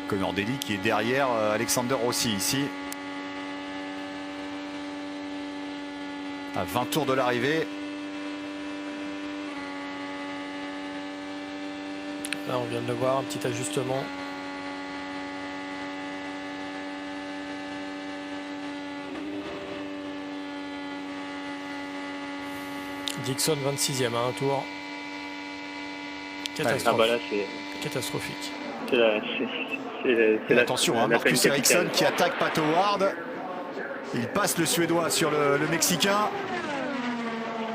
Connor Daly qui est derrière Alexander Rossi ici. À 20 tours de l'arrivée. Là, on vient de le voir, un petit ajustement. Dixon 26e à un tour. Catastrophe. Ah bah là, catastrophique. Et attention, hein, Marcus Ericsson qui attaque Pato Ward. Il passe le Suédois sur le Mexicain.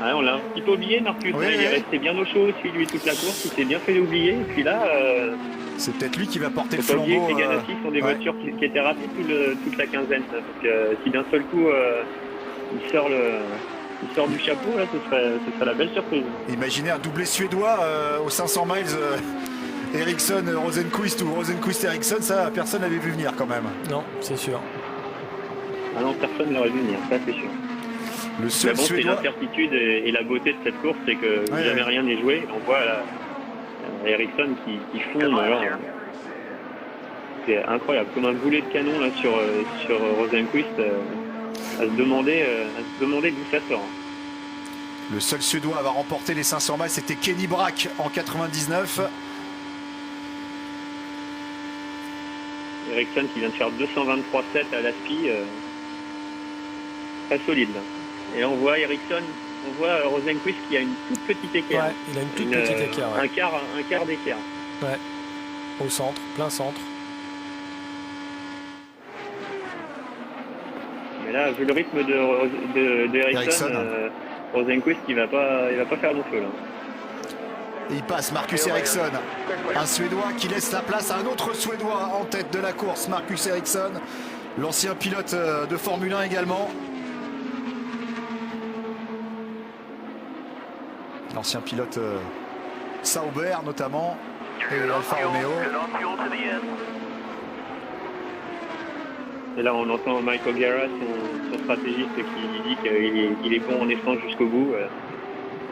Ah, on l'a un petit peu oublié, Marcus. Oui, il est resté bien au chaud aussi, lui, toute la course. Il s'est bien fait oublier. Et puis là, c'est peut-être lui qui va porter le faut pas oublier flambeau. que les Ganassi sont des voitures qui étaient rapides toute la quinzaine. Donc, si d'un seul coup, il sort du chapeau, là, ce serait la belle surprise. Imaginez un doublé suédois aux 500 miles. Ericsson, Rosenquist ou Rosenquist Ericsson, ça personne n'avait vu venir quand même. Non, c'est sûr. Ah non, personne ne l'aurait vu venir, ça c'est sûr. Le seul c'est Suédois. l'incertitude et la beauté de cette course, c'est que jamais rien n'est joué. On voit là, Ericsson qui fonde. C'est incroyable, comme un boulet de canon là sur Rosenquist, à se demander d'où ça sort. Le seul Suédois à avoir remporté les 500 miles, c'était Kenny Brack en 99. Ericsson qui vient de faire 223,7 à l'ASPI, très solide là. Et là, on voit Ericsson, on voit Rosenquist qui a une toute petite équerre. Ouais, il a une toute petite équerre. Ouais. Un quart d'équerre. Ouais. Au centre, plein centre. Mais là, vu le rythme de Ericsson, Rosenquist il va pas faire long feu là. Et il passe Marcus Ericsson, un Suédois qui laisse la place à un autre Suédois en tête de la course, Marcus Ericsson, l'ancien pilote de Formule 1 également. L'ancien pilote Sauber notamment, et Alfa Romeo. Et là, on entend Mike O'Gara, son stratégiste, qui dit qu'il est bon en essence jusqu'au bout.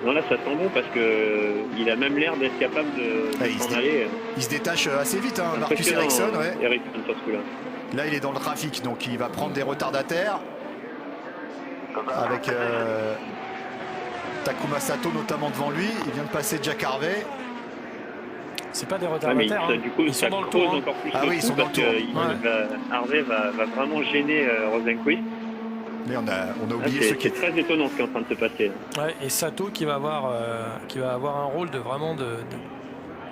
Non, là, ça sent bon parce qu'il a même l'air d'être capable de s'en aller. Il se détache assez vite, hein, Marcus Ericsson. Ouais. Ericsson sur ce coup-là. Là, il est dans le trafic, donc il va prendre des retardataires. Avec Takuma Sato notamment devant lui. Il vient de passer Jack Harvey. C'est pas des retardataires. Du coup, ils ça sont dans le creuse tour. encore plus. Ah oui, ils sont dans le tour. Harvey va vraiment gêner Rosenquist. Mais on a oublié ce qui est très étonnant ce qui est en train de se passer. Ouais, et Sato qui va avoir un rôle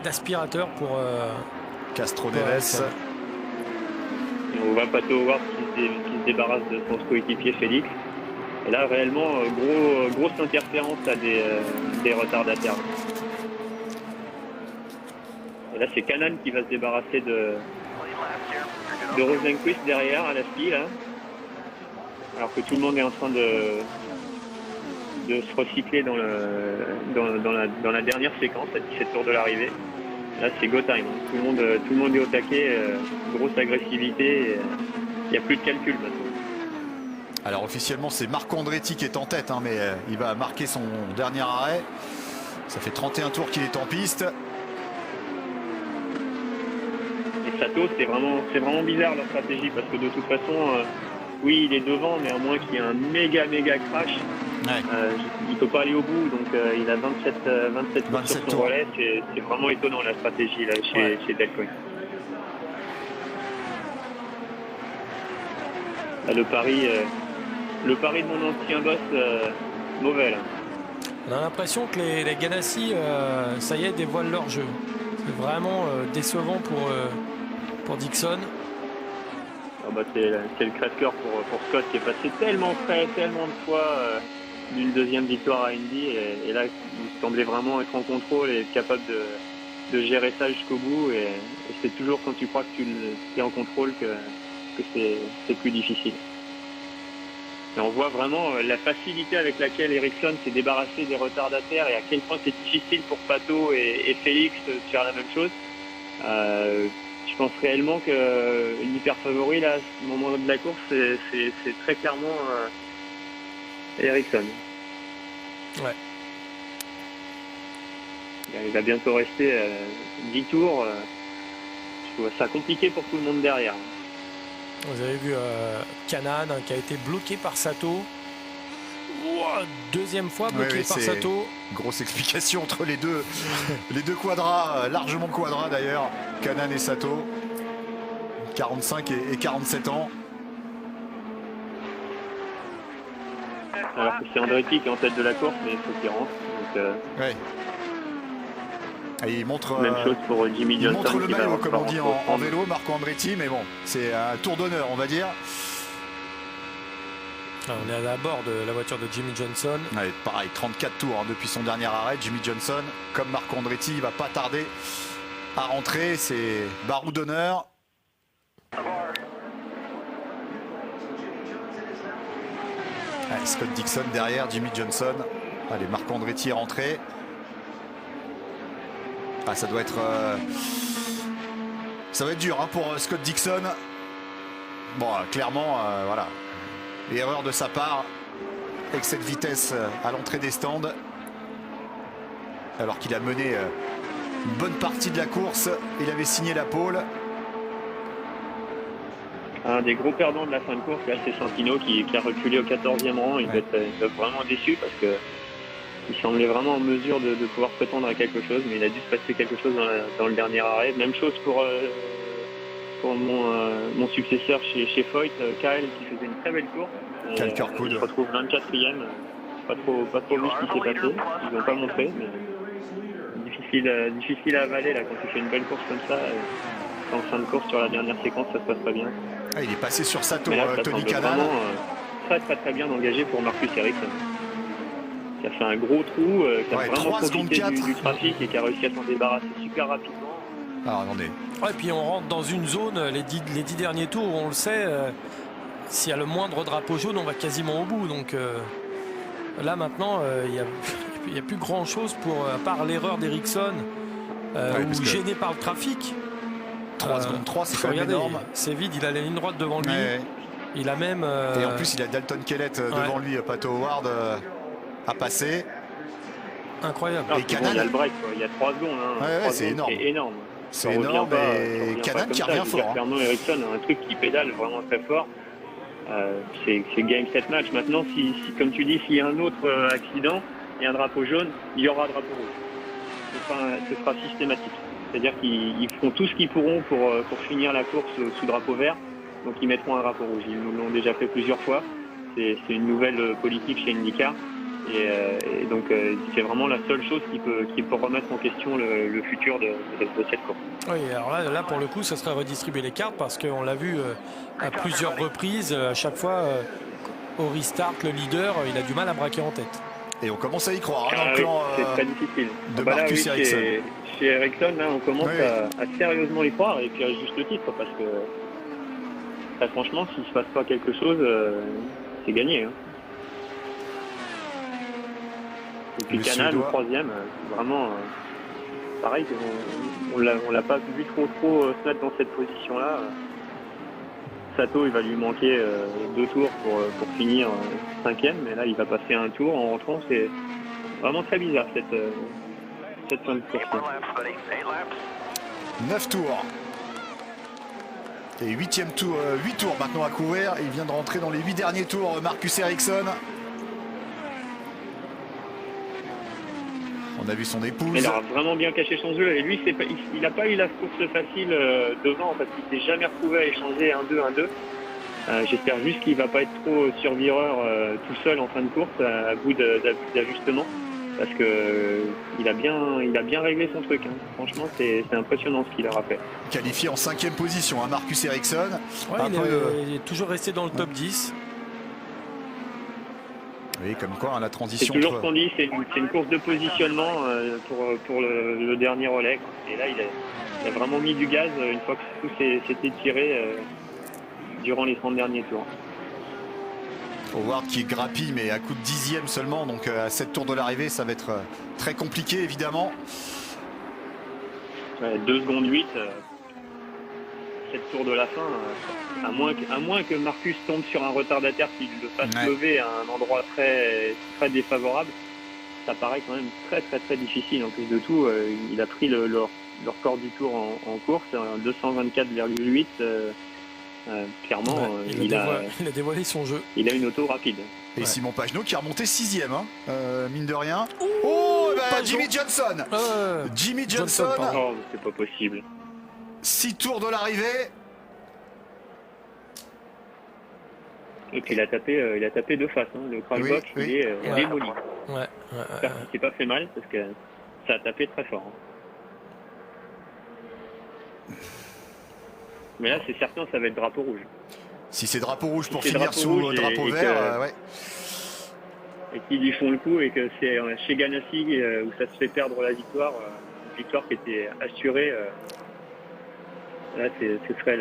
d'aspirateur pour Castro Neves. On voit Pato Howard qui se débarrasse de son coéquipier Félix. Et là, réellement, grosse interférence à des retardataires. Et là, c'est Kanan qui va se débarrasser de Rosenquist derrière à la SPI, là. Alors que tout le monde est en train de se recycler dans la dernière séquence, à 17 tours de l'arrivée. Là, c'est go time. Tout le monde est au taquet, grosse agressivité. Il n'y a plus de calcul maintenant. Alors officiellement, c'est Marc Andretti qui est en tête, hein, mais il va marquer son dernier arrêt. Ça fait 31 tours qu'il est en piste. Et Sato, c'est vraiment bizarre leur stratégie parce que de toute façon, oui, il est devant, mais à moins qu'il y ait un méga crash, il ne peut pas aller au bout. Donc il a 27 tours sur son relais. C'est vraiment étonnant la stratégie là, chez Delcoin. Le pari de mon ancien boss, mauvais là. On a l'impression que les Ganassi, ça y est, dévoilent leur jeu. C'est vraiment décevant pour Dixon. Ah bah c'est le crève-cœur pour Scott qui est passé tellement près, tellement de fois d'une deuxième victoire à Indy. Et là, il semblait vraiment être en contrôle et être capable de gérer ça jusqu'au bout. Et c'est toujours quand tu crois que tu es en contrôle que c'est plus difficile. Et on voit vraiment la facilité avec laquelle Ericsson s'est débarrassé des retardataires et à quel point c'est difficile pour Pato et Félix de faire la même chose. Je pense réellement qu'une hyper favori là, à ce moment de la course, c'est très clairement Ericsson. Ouais. Il va bientôt rester 10 tours. Je ça a compliqué pour tout le monde derrière. Vous avez vu Kanan qui a été bloqué par Sato. Ouah, deuxième fois bloqué par Sato. Grosse explication entre les deux quadras, largement quadras d'ailleurs, Kanan et Sato. 45 et 47 ans. Alors que c'est Andretti qui est en tête de la course, mais il faut qu'il rentre. Donc, ouais. Et il montre, même chose pour Jimmy Johnson. Il montre le maillot, comme on dit en vélo. vélo, Marco Andretti, mais bon, c'est un tour d'honneur, on va dire. On est à bord de la voiture de Jimmy Johnson. Ouais, pareil, 34 tours hein, depuis son dernier arrêt. Jimmy Johnson, comme Marco Andretti, il va pas tarder à rentrer. C'est barreau d'honneur. Allez, Scott Dixon derrière, Jimmy Johnson. Allez, Marco Andretti est rentré. Ah, ça doit être... ça va être dur hein, pour Scott Dixon. Bon, clairement, voilà. Erreur de sa part. Excès de vitesse à l'entrée des stands. Alors qu'il a mené une bonne partie de la course. Il avait signé la pole. Un des gros perdants de la fin de course, là, c'est Santino qui a reculé au 14e rang. Il doit être vraiment déçu parce que il semblait vraiment en mesure de pouvoir prétendre à quelque chose, mais il a dû se passer quelque chose dans le dernier arrêt. Même chose pour mon successeur chez Foyt, Kyle, qui faisait une très belle course. Kyle Kirkwood. Il se retrouve 24e. Pas trop vu ce qui s'est passé. Ils n'ont pas montré, mais difficile à avaler là, quand tu fais une belle course comme ça. En fin de course sur la dernière séquence, ça se passe pas bien. Ah, il est passé sur Sato, là, Tony Kanan. Vraiment très bien engagé pour Marcus Ericsson. Qui a fait un gros trou, qui a vraiment profité du trafic et qui a réussi à s'en débarrasser super rapidement. Alors attendez. Ouais, et puis on rentre dans une zone, les 10 derniers tours, on le sait, s'il y a le moindre drapeau jaune, on va quasiment au bout. Donc là maintenant, il n'y a plus grand chose à part l'erreur d'Ericsson, ou gêné par le trafic. 3 secondes 3, c'est quand même énorme. C'est vide, il a la ligne droite devant lui. Ouais. Il a même... Et en plus, il a Dalton Kellett devant lui, Pato Howard à passer. Incroyable. Et Kanan, il y a le break, quoi. Il y a 3 secondes. Hein. Ouais, c'est énorme. C'est énorme. C'est énorme. Et Kanan qui revient fort. Fernand Ericsson a un truc qui pédale vraiment très fort. C'est game set match. Maintenant, si, comme tu dis, s'il y a un autre accident et un drapeau jaune, il y aura un drapeau rouge. Ce sera systématique. C'est-à-dire qu'ils feront tout ce qu'ils pourront pour finir la course sous drapeau vert. Donc ils mettront un drapeau rouge. Ils nous l'ont déjà fait plusieurs fois. C'est une nouvelle politique chez IndyCar. Et donc c'est vraiment la seule chose qui peut remettre en question le futur de cette course. Oui, alors là pour le coup, ça serait redistribuer les cartes parce qu'on l'a vu à plusieurs reprises. À chaque fois, au restart, le leader, il a du mal à braquer en tête. Et on commence à y croire dans le plan c'est très difficile. de Marcus Ericsson. Chez Ericsson, là, on commence à sérieusement y croire, et puis à juste titre, parce que très franchement, s'il ne se passe pas quelque chose, c'est gagné. Hein. Et puis Kanan, le 3e, vraiment, pareil, on l'a pas vu trop se mettre dans cette position-là. Sato, il va lui manquer 2 tours pour finir 5e, mais là, il va passer un tour en rentrant. C'est vraiment très bizarre cette fin de course. 9 tours. Et 8e tour, 8 tours maintenant à courir. Il vient de rentrer dans les 8 derniers tours, Marcus Ericsson. On a vu son épouse. Il a vraiment bien caché son jeu. Et lui, il n'a pas eu la course facile devant, parce qu'il ne s'est jamais retrouvé à échanger 1-2. J'espère juste qu'il ne va pas être trop survireur tout seul en fin de course, à bout d'ajustement. Parce qu'il a bien réglé son truc. Hein. Franchement, c'est impressionnant ce qu'il aura fait. Qualifié en 5e position, hein, Marcus Ericsson. Ouais, il est toujours resté dans le top 10. Oui, comme quoi, hein, la transition. C'est toujours ce qu'on dit, c'est une course de positionnement pour le dernier relais. Et là, il a vraiment mis du gaz une fois que tout s'était tiré durant les 30 derniers tours. Howard qui grappille, mais à coup de 10e seulement, donc à 7 tours de l'arrivée, ça va être très compliqué évidemment. 2 secondes 8, 7 tours de la fin, à moins que Marcus tombe sur un retardataire qui le fasse lever à un endroit très, très défavorable, ça paraît quand même très difficile. En plus de tout, il a pris le record du tour en course, 224,8. Clairement, Ouais, il a dévoilé son jeu. Il a une auto rapide. Et Simon Pagenaud qui a remonté 6e, hein, mine de rien. Ouh, Oh, bah, Pagenaud. Jimmy Johnson. Jimmy Johnson, pardon. Oh, c'est pas possible. 6 tours de l'arrivée. Et puis il a tapé de face. Hein. Le crackbox, Oui, il est démoli. Ouais. J'espère qu'il s'est pas fait mal parce que ça a tapé très fort. Mais là, c'est certain, ça va être drapeau rouge. Si c'est drapeau rouge pour Si c'est finir drapeau sous rouge drapeau et vert, que- ouais. Et qu'ils lui font le coup et que c'est chez Ganassi où ça se fait perdre la victoire, une victoire qui était assurée. Là, ce serait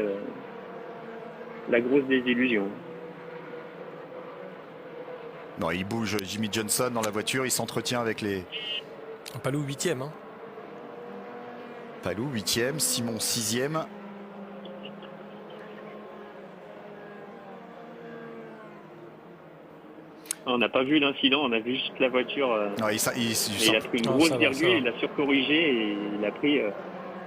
la grosse désillusion. Non, il bouge Jimmy Johnson dans la voiture, il s'entretient avec les Palou 8e. Hein. Palou 8e, Simon 6e. On n'a pas vu l'incident, on a vu juste la voiture. Non, Et il a pris une Non, grosse ça va, virgule, ça va. il a surcorrigé et il a pris.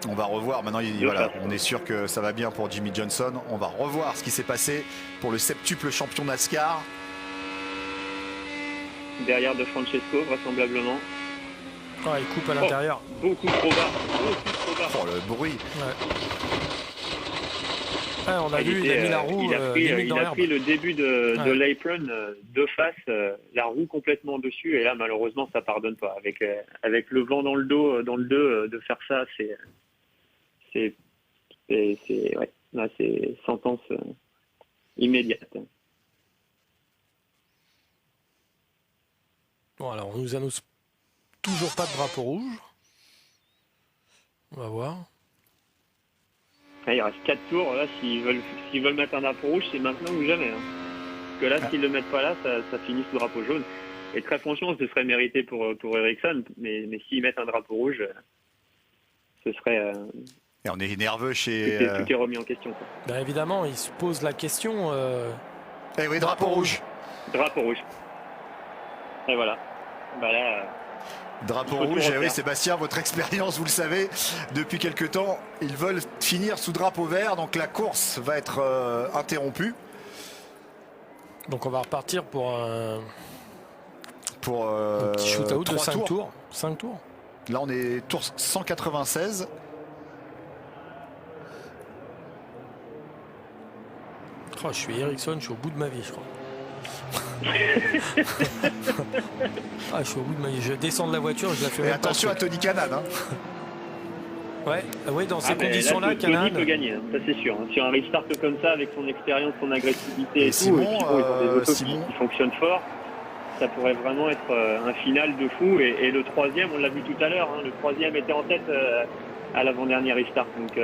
On va revoir maintenant, De voilà, face. on est sûr que ça va bien pour Jimmy Johnson. On va revoir ce qui s'est passé pour le septuple champion NASCAR. Derrière de Francesco, vraisemblablement. Ah, il coupe à l'intérieur. Beaucoup trop bas. Beaucoup trop bas. Oh, le bruit. Ouais, on a vu, il a mis la roue il a pris, limite il dans a l'herbe. pris le début de Ouais. l'apron de face, la roue complètement dessus, et là malheureusement ça pardonne pas. Avec le vent dans le dos, de faire ça, c'est ouais, là c'est sentence immédiate. Bon, alors on nous annonce toujours pas de drapeau rouge. On va voir. Là, il reste 4 tours, là s'ils veulent mettre un drapeau rouge, c'est maintenant ou jamais. Hein. Parce que là, s'ils le mettent pas là, ça finit sous drapeau jaune. Et très franchement, ce serait mérité pour Ericsson, mais s'ils mettent un drapeau rouge, ce serait. Et on est nerveux chez. Tout est remis en question. Quoi. Ben, évidemment, il se pose la question. Eh oui, drapeau rouge. Drapeau rouge. Et voilà. Bah là. Drapeau Il faut tout rouge, eh oui, refaire. Sébastien, votre expérience, vous le savez, depuis quelque temps, ils veulent finir sous drapeau vert, donc la course va être interrompue. Donc on va repartir pour un Pour petit shootout de 3 5 tours. tours. 5 tours. Là, on est tour 196. Oh, je suis Ericsson, je suis au bout de ma vie, je crois. Je suis au bout de ma vie. Je descends de la voiture, je la fais Et même attention à pas. Tony Kanaan. Hein. Ouais, dans ces Mais conditions-là, là, Tony Kanaan. peut gagner, hein, ça c'est sûr. Hein. Sur un restart comme ça, avec son expérience, son agressivité et, tout, Simon, et puis bon, ils ont des autos Simon. qui fonctionnent fort, ça pourrait vraiment être un final de fou. Et le troisième, on l'a vu tout à l'heure, hein, le troisième était en tête à l'avant-dernier restart. Donc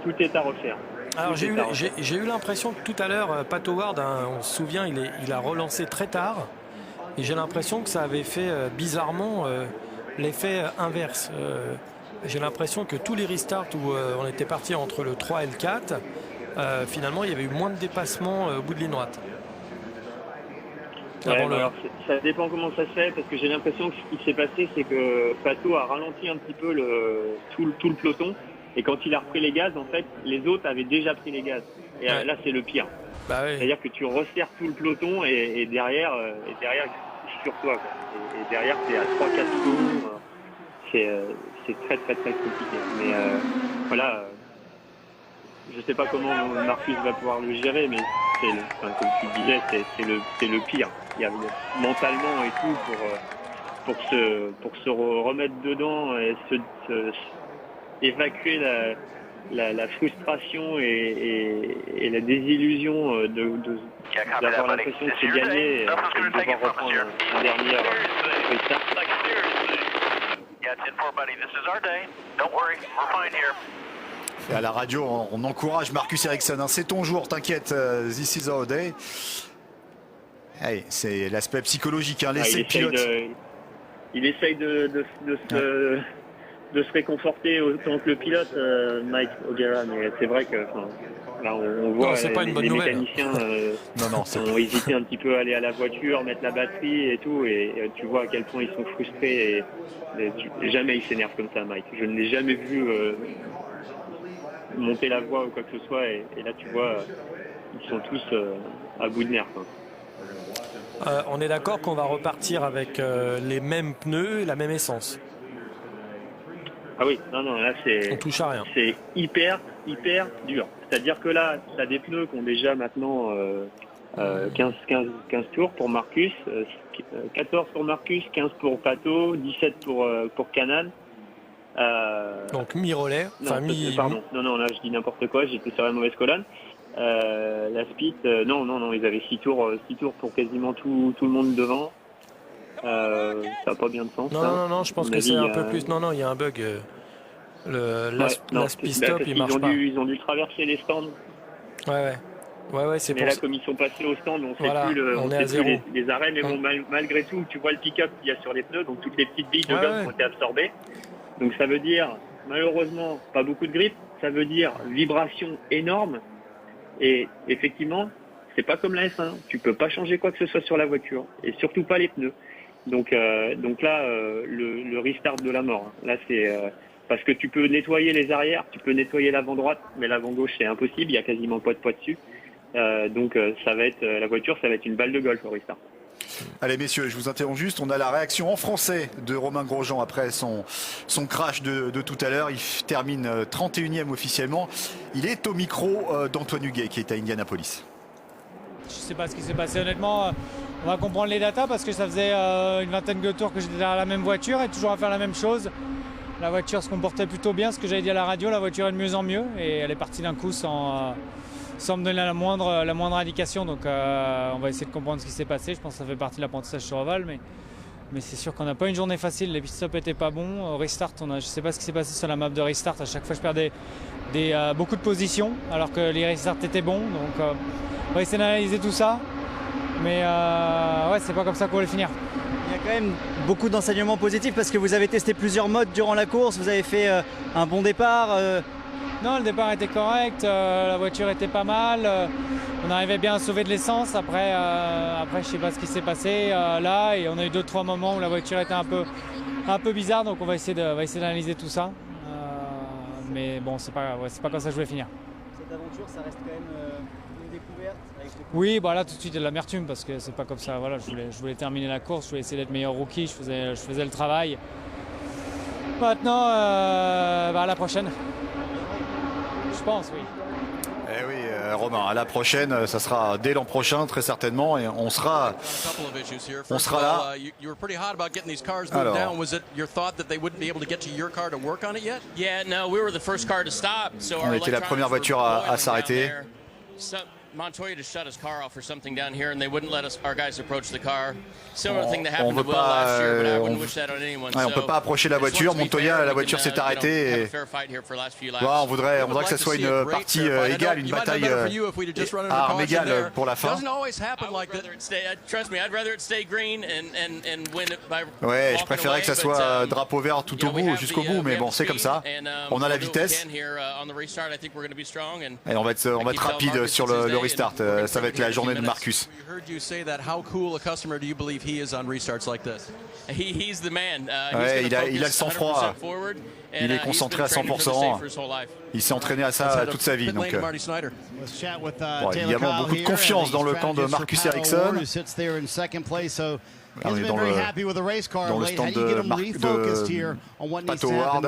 tout est à refaire. Alors Tout j'ai est eu, à refaire. j'ai eu l'impression que tout à l'heure, Pat Howard, hein, on se souvient, il a relancé très tard. Et j'ai l'impression que ça avait fait bizarrement l'effet inverse. J'ai l'impression que tous les restarts où on était parti entre le 3 et le 4, finalement il y avait eu moins de dépassements au bout de ligne droite. Ouais, Avant bah le- alors, ça dépend comment ça se fait, parce que j'ai l'impression que ce qui s'est passé, c'est que Pato a ralenti un petit peu tout le peloton, et quand il a repris les gaz, en fait, les autres avaient déjà pris les gaz. Et Ouais. là, c'est le pire. Bah oui. C'est-à-dire que tu resserres tout le peloton, et derrière, il couche sur toi. Quoi. Et derrière, c'est à 3-4 secondes. C'est très, très, très compliqué. Mais voilà, je sais pas comment Marcus va pouvoir le gérer, mais comme tu disais, c'est le pire. Il y a mentalement et tout pour se remettre dedans et évacuer la frustration et la désillusion d'avoir l'impression que c'est gagné et de devoir reprendre un dernier restart. Et à la radio, on encourage Marcus Ericsson. Hein. C'est ton jour, t'inquiète. This is our day. Hey, c'est l'aspect psychologique. Hein. Laissez le pilote. Il essaye de de se réconforter autant que le pilote, Mike O'Gara, mais c'est vrai que là on voit c'est pas une bonne les nouvelle. mécaniciens Non, ont hésité un petit peu à aller à la voiture, mettre la batterie et tout, et tu vois à quel point ils sont frustrés. Et jamais ils s'énervent comme ça, Mike. Je ne l'ai jamais vu monter la voix ou quoi que ce soit, et là tu vois, ils sont tous à bout de nerfs, quoi. On est d'accord qu'on va repartir avec les mêmes pneus et la même essence. Ah oui, non, là On touche à rien. c'est hyper dur. C'est-à-dire que là, tu as des pneus qui ont déjà maintenant 15 tours pour Marcus, 14 pour Marcus, 15 pour Pato, 17 pour Canan. Donc mi-relais, enfin Pardon, non, là je dis n'importe quoi, j'étais sur la mauvaise colonne. La Spit, non, ils avaient 6 tours pour quasiment tout le monde devant. Ça n'a pas bien de sens. Non, je pense que c'est un peu plus. Non, il y a un bug. La Spit Stop, il marche pas. Ils ont dû traverser les stands. Ouais, c'est mais pour là, ça. comme ils sont passés au stand, on Voilà, ne on est à sait plus zéro. les arrêts, mais bon, malgré tout, tu vois le pick-up qu'il y a sur les pneus, donc toutes les petites billes de gomme ont été absorbées. Donc ça veut dire, malheureusement, pas beaucoup de grip, ça veut dire vibration énorme, et effectivement, c'est pas comme la S1, tu peux pas changer quoi que ce soit sur la voiture, et surtout pas les pneus. Donc là, le restart de la mort, là c'est... parce que tu peux nettoyer les arrières, tu peux nettoyer l'avant droite, mais l'avant gauche c'est impossible, il y a quasiment pas de poids dessus. Donc ça va être la voiture, ça va être une balle de golf au restart. Allez messieurs, je vous interromps juste, on a la réaction en français de Romain Grosjean après son crash de tout à l'heure. Il termine 31e officiellement. Il est au micro d'Antoine Huguet qui est à Indianapolis. Je sais pas ce qui s'est passé honnêtement. On va comprendre les datas parce que ça faisait une vingtaine de tours que j'étais dans la même voiture et toujours à faire la même chose. La voiture se comportait plutôt bien, ce que j'avais dit à la radio, la voiture est de mieux en mieux et elle est partie d'un coup sans me donner la moindre indication. Donc on va essayer de comprendre ce qui s'est passé. Je pense que ça fait partie de l'apprentissage sur Oval, mais c'est sûr qu'on n'a pas une journée facile. Les pit-stops n'étaient pas bons. Au restart, je ne sais pas ce qui s'est passé sur la map de restart. À chaque fois, je perdais beaucoup de positions alors que les restarts étaient bons. Donc on va essayer d'analyser tout ça. Mais ouais, c'est pas comme ça qu'on va le finir. Il y a quand même beaucoup d'enseignements positifs parce que vous avez testé plusieurs modes durant la course, vous avez fait un bon départ. Non, le départ était correct, la voiture était pas mal, on arrivait bien à sauver de l'essence. Après, je sais pas ce qui s'est passé là, et on a eu 2-3 moments où la voiture était un peu bizarre, donc on va essayer d'analyser tout ça. Mais bon, c'est pas comme ça que je voulais finir. Cette aventure, ça reste quand même une découverte. Oui, bah là tout de suite il y a de l'amertume parce que c'est pas comme ça. Voilà, je voulais terminer la course, je voulais essayer d'être meilleur rookie, je faisais le travail. Maintenant, à la prochaine. Je pense, oui. Eh oui, Romain, à la prochaine, ça sera dès l'an prochain très certainement, et on sera là. Alors, on était la première voiture à s'arrêter. Montoya just shut his car off for something down here, and they wouldn't let our guys approach the car. Similar thing that happened to Will last year, but I wouldn't wish that on anyone. On peut pas approcher la voiture. Montoya, la voiture s'est arrêtée. Et... on voudrait que ça soit une partie égale, une bataille à armes égales pour la fin. Ouais, je préférais que ça soit drapeau vert tout au bout, jusqu'au bout, mais bon, c'est comme ça. On a la vitesse. Et on va être rapide sur le restart. Ça va être la journée de Marcus. Ouais, il a le sang-froid. Il est concentré à 100%. Il s'est entraîné à ça toute sa vie. Donc, évidemment, beaucoup de confiance dans le camp de Marcus Ericsson. On est dans le stand de Pato O'Ward.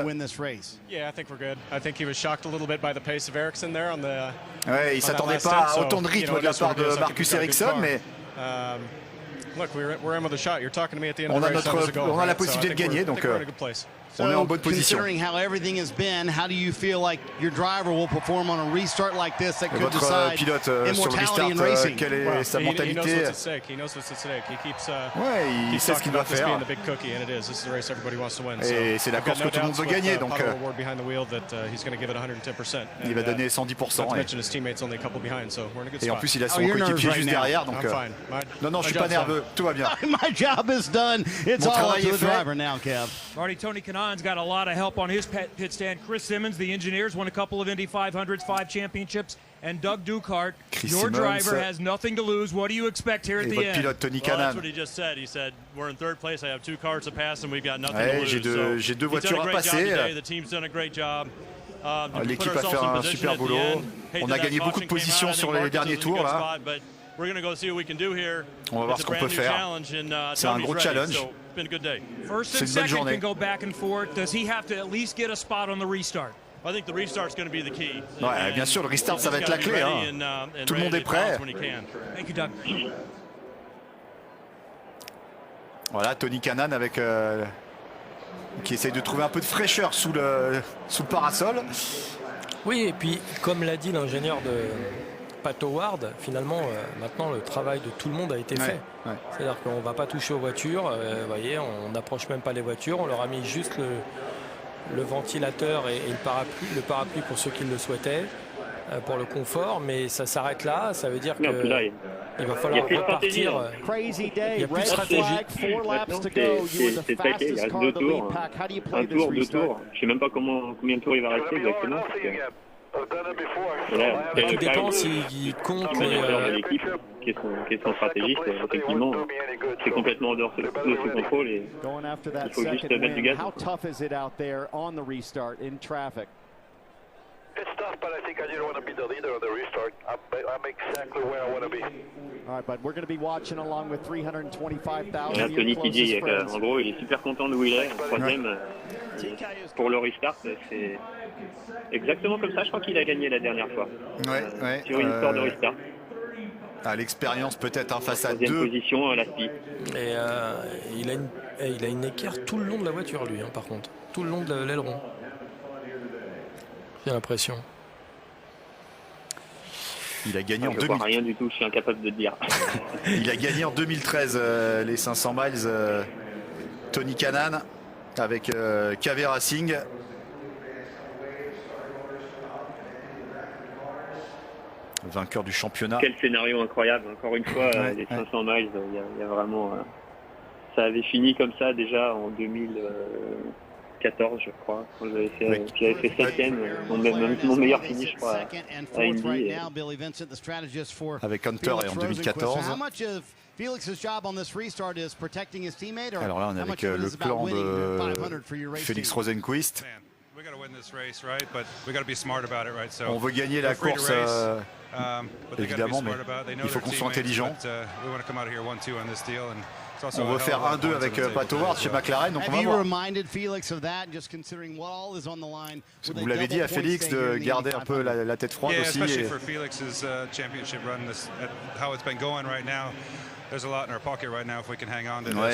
Ouais, il s'attendait pas à autant de rythme de la part de Marcus Ericsson, mais on a la possibilité de gagner, donc on est en bonne position. Et votre pilote sur le restart, quelle est sa mentalité? Ouais, il sait ce qu'il doit faire. Et c'est la course que tout le monde veut gagner, donc il va donner 110%. Et en plus, il a son coéquipier juste derrière, donc non, je suis pas nerveux, tout va bien. Mon travail est fait. Kanaan's got a lot of help on his pit stand. Chris Simmons, the engineers, won a couple of Indy 500s, 5 championships. And Doug Duchardt, your driver has nothing to lose. What do you expect here at the end? Pilote Tony Well, Kanaan. that's what he just said. He said, we're in third place. I have 2 cars to pass, and we've got nothing to lose. J'ai deux voitures à passer. The team's done a great job. L'équipe a fait un super boulot. On a gagné beaucoup de positions sur les derniers tours là. On va voir ce qu'on peut faire. C'est un gros challenge. First C'est and une bonne second journée. can go back and forth. Does he have to at least get a spot on the restart? I think the restart's going to be the key. Ouais, bien sûr, le restart, ça va être la clé. Hein. Tout le monde est prêt. Thank you, Doug. Voilà, Tony Kanaan avec qui essaye de trouver un peu de fraîcheur sous le parasol. Oui, et puis comme l'a dit l'ingénieur de Pat Howard, finalement, maintenant le travail de tout le monde a été fait. Ouais. C'est-à-dire qu'on ne va pas toucher aux voitures. Vous voyez, on n'approche même pas les voitures. On leur a mis juste le ventilateur et le parapluie pour ceux qui le souhaitaient, pour le confort. Mais ça s'arrête là. Ça veut dire qu'il va falloir repartir. Il n'y a plus de stratégie. C'est taqué, il reste 2 tours. Un tour, 2 tours. Je ne sais même pas combien de tours il va rester exactement. Tout dépend s'il compte l'équipe qui est son stratégiste. Effectivement, c'est complètement en dehors de ce contrôle et il faut juste mettre du gaz. It's tough, but I think I didn't want to be the leader of the restart. I'm exactly where I want to be. All right, but we're going to be watching along with 325,000. Là, Tony qui dit en gros, il est super content d'où il est. Troisième pour le restart, c'est exactement comme ça. Je crois qu'il a gagné la dernière fois. Ouais, sur une histoire de restart. À l'expérience peut-être face à 2 position, la SPI. Et il a une équerre tout le long de la voiture, lui, par contre, tout le long de l'aileron. J'ai l'impression. Il a gagné en 2013. Je vois rien du tout, je suis incapable de dire. Il a gagné en 2013 les 500 miles. Tony Kanaan avec KV Racing. Vainqueur du championnat. Quel scénario incroyable. Encore une fois, les 500 miles, il y a vraiment... ça avait fini comme ça déjà en 2014, je crois, quand j'avais fait 5e, mon meilleur finish, je crois, à Indy. Avec Hunter et en 2014. Alors là, on est avec le plan de Félix Rosenqvist. On veut gagner la course, évidemment, mais il faut qu'on soit intelligent. On veut faire 1-2 avec Pat Howard chez McLaren, donc on va voir. Vous l'avez dit à Félix de garder un peu la tête froide aussi. Ouais,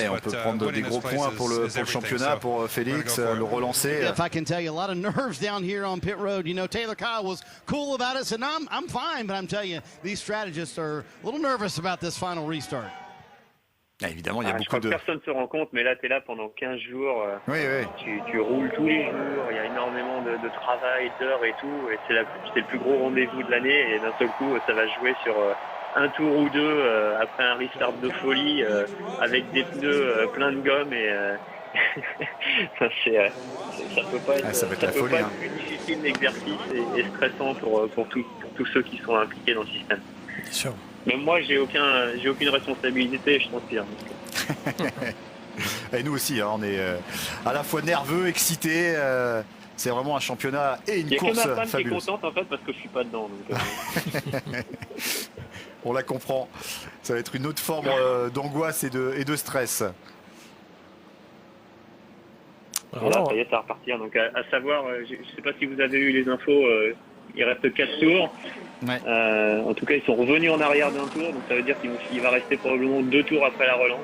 on peut prendre des gros points pour le championnat, pour Félix, le relancer. If I can tell you, a lot of nerves down here on pit road. You know, Taylor Kyle was cool about it, and I'm fine, but I'm telling you, these strategists are a little nervous about this final restart. Ah, évidemment, il y a beaucoup de... Personne ne se rend compte, mais là, tu es là pendant 15 jours. Oui. Tu roules tous les jours, il y a énormément de travail, d'heures et tout. Et c'est le plus gros rendez-vous de l'année. Et d'un seul coup, ça va jouer sur un tour ou deux après un restart de folie avec des pneus pleins de gomme. Et ça peut pas être, ça va être la folie, être plus difficile l'exercice et stressant pour tous ceux qui sont impliqués dans le système. Bien sûr. Même moi, j'ai aucune responsabilité, je transpire. Et nous aussi, on est à la fois nerveux, excités. C'est vraiment un championnat et une course fabuleuse. Il y a que ma femme qui est contente en fait parce que je suis pas dedans. Donc, on la comprend. Ça va être une autre forme d'angoisse et de stress. Voilà, ça y est, ça va repartir. Donc à savoir, je ne sais pas si vous avez eu les infos. Il reste 4 tours. Ouais. En tout cas, ils sont revenus en arrière d'un tour, donc ça veut dire qu'il va rester probablement 2 tours après la relance.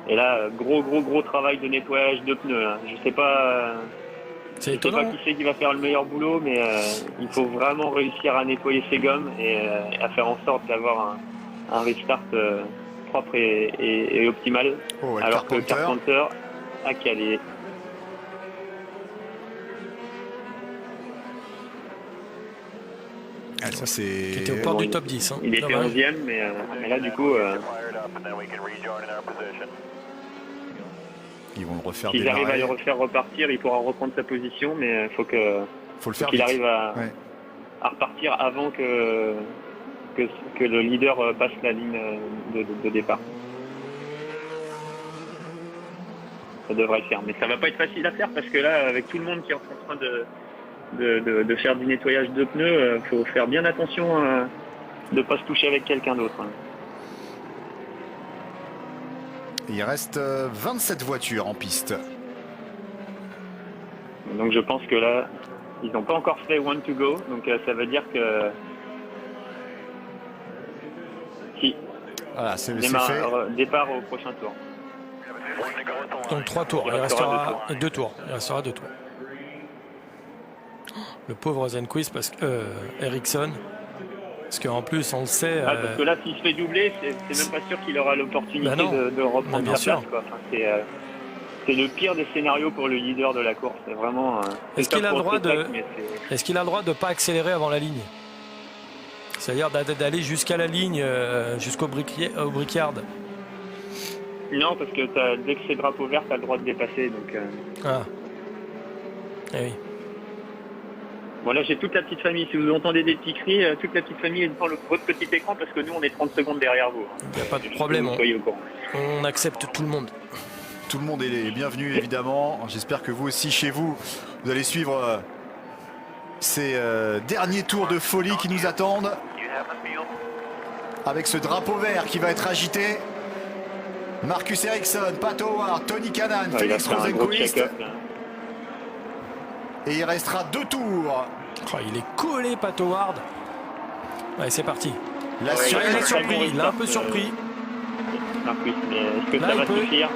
Et là, gros travail de nettoyage de pneus. Hein. Je sais pas qui c'est qui va faire le meilleur boulot, mais il faut vraiment réussir à nettoyer ses gommes et à faire en sorte d'avoir un restart propre et optimal. Alors que Carpenter a calé. qui était au port du top 10. Hein. Il était 11e, mais là, du coup, ils vont le refaire s'ils arrivent à le refaire repartir, il pourra reprendre sa position, mais il faut qu'il arrive à repartir avant que le leader passe la ligne de départ. Ça devrait le faire, mais ça va pas être facile à faire parce que là, avec tout le monde qui est en train de faire du nettoyage de pneus, faut faire bien attention de ne pas se toucher avec quelqu'un d'autre. Hein. Il reste 27 voitures en piste. Donc je pense que là, ils n'ont pas encore fait one to go, donc ça veut dire que si. Voilà, c'est fait. Départ au prochain tour. Donc 3 tours, il restera 2 tours. Il restera 2 tours. Le pauvre Rosenqvist, parce que Ericsson, parce qu'en plus on le sait. Parce que là, s'il se fait doubler, c'est même pas sûr qu'il aura l'opportunité de reprendre sa place. Quoi. Enfin, c'est le pire des scénarios pour le leader de la course. C'est vraiment. Est-ce qu'il a le droit de ne pas accélérer avant la ligne? C'est-à-dire d'aller jusqu'à la ligne, jusqu'au brickyard? Non, parce que dès que c'est drapeau vert, tu as le droit de dépasser. Donc, Eh oui. Bon, là, j'ai toute la petite famille. Si vous entendez des petits cris, toute la petite famille est devant votre petit écran parce que nous, on est 30 secondes derrière vous. Il n'y a pas de problème. On accepte tout le monde. Tout le monde est bienvenu, évidemment. J'espère que vous aussi, chez vous, vous allez suivre ces derniers tours de folie qui nous attendent. Avec ce drapeau vert qui va être agité. Marcus Ericsson, Pat Howard, Tony Kanaan, Félix Rosenqvist. Et il restera 2 tours. Oh, il est collé, Pat Howard. Allez, c'est parti. Il est surpris, il est un peu surpris. Marcus, mais est-ce que ça va suffire?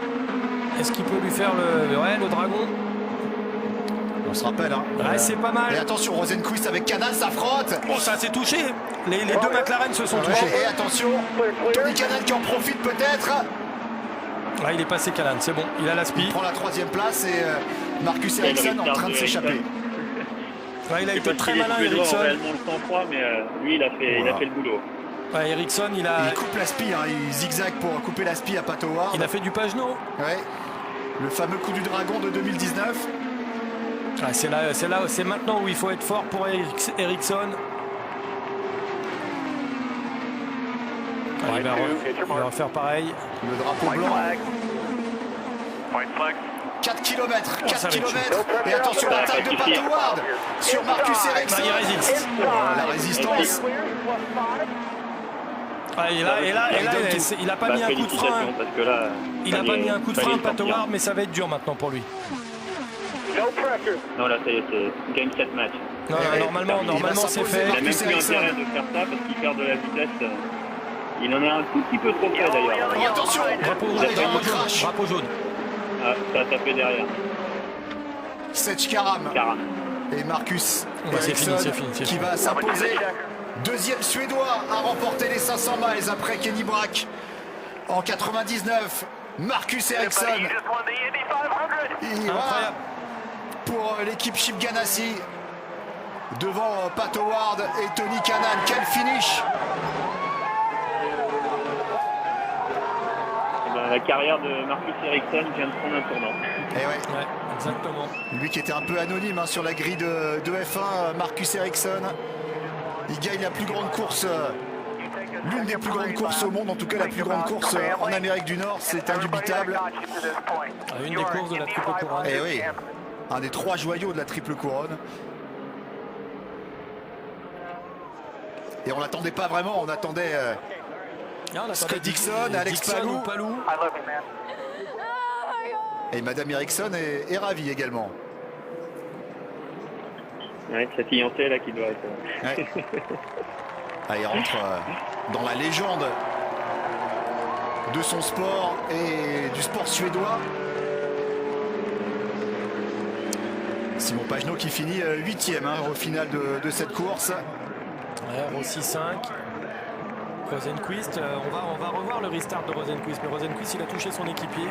Est-ce qu'il peut lui faire le dragon? On se rappelle, hein. Ouais, c'est pas mal. Et attention, Rosenqvist avec Kanaan, ça frotte. Oh, ça s'est touché. Les 2 McLaren se sont touchés. Et attention, Tony Kanaan qui en profite peut-être. Ah, il est passé Kanaan, c'est bon, il a l'aspi. Il prend la 3e place et Marcus Ericsson en train de s'échapper. Ouais, il a été très malin, Ericsson. Réellement le sang-froid, mais lui, il a fait le boulot. Ouais, Ericsson, il coupe l'aspi, hein, il zigzag pour couper l'aspi à Pat Howard. Il a fait du Pagenaud. Ouais. Le fameux coup du dragon de 2019. Ah, c'est maintenant où il faut être fort pour Ericsson. Il va refaire pareil. Le drapeau blanc. 4 km, 4 km. Et attention, l'attaque de Pat Howard sur Marcus Ericsson. Il résiste. La résistance. Et là, il n'a pas mis un coup de frein. Il n'a pas mis un coup de frein, Pat Howard, mais ça va être dur maintenant pour lui. Non, là, c'est game set match. Non, normalement c'est fait. Il a même plus intérêt de faire ça parce qu'il perd de la vitesse. Il en a un tout petit peu trop fait d'ailleurs. Oh, attention, drapeau jaune. Ah, ça a tapé derrière. Sej Karam. Et Marcus Ericsson qui va s'imposer. 2e Suédois à remporter les 500 miles après Kenny Brack en 99. Marcus Ericsson. Incroyable. Pour l'équipe Chip Ganassi. Devant Pat Howard et Tony Kanaan. Quel finish! La carrière de Marcus Ericsson vient de prendre un tournant. Et ouais, exactement. Lui qui était un peu anonyme sur la grille de F1, Marcus Ericsson. Il gagne la plus grande course, l'une des plus grandes courses au monde, en tout cas la plus grande course en Amérique du Nord, c'est indubitable. Une des courses de la triple couronne. Et oui, un des 3 joyaux de la triple couronne. Et on l'attendait pas vraiment, on attendait Scott Dixon, Alex Palou. Et Madame Ericsson est ravie également. Ouais, cette fiancée là qui doit être. Ouais. Il rentre dans la légende de son sport et du sport suédois. Simon Pagenaud qui finit 8e au final de cette course. Ouais, Rossi 5. Rosenqvist, on va revoir le restart de Rosenqvist, mais Rosenqvist il a touché son équipier.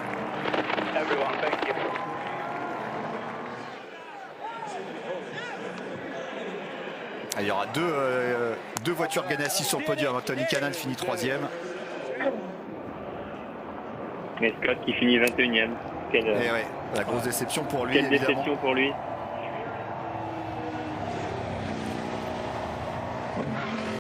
Il y aura deux voitures Ganassi sur le podium. Tony Kanaan finit 3e. Et Scott qui finit 21e. La grosse déception pour lui. Quelle évidemment. déception pour lui.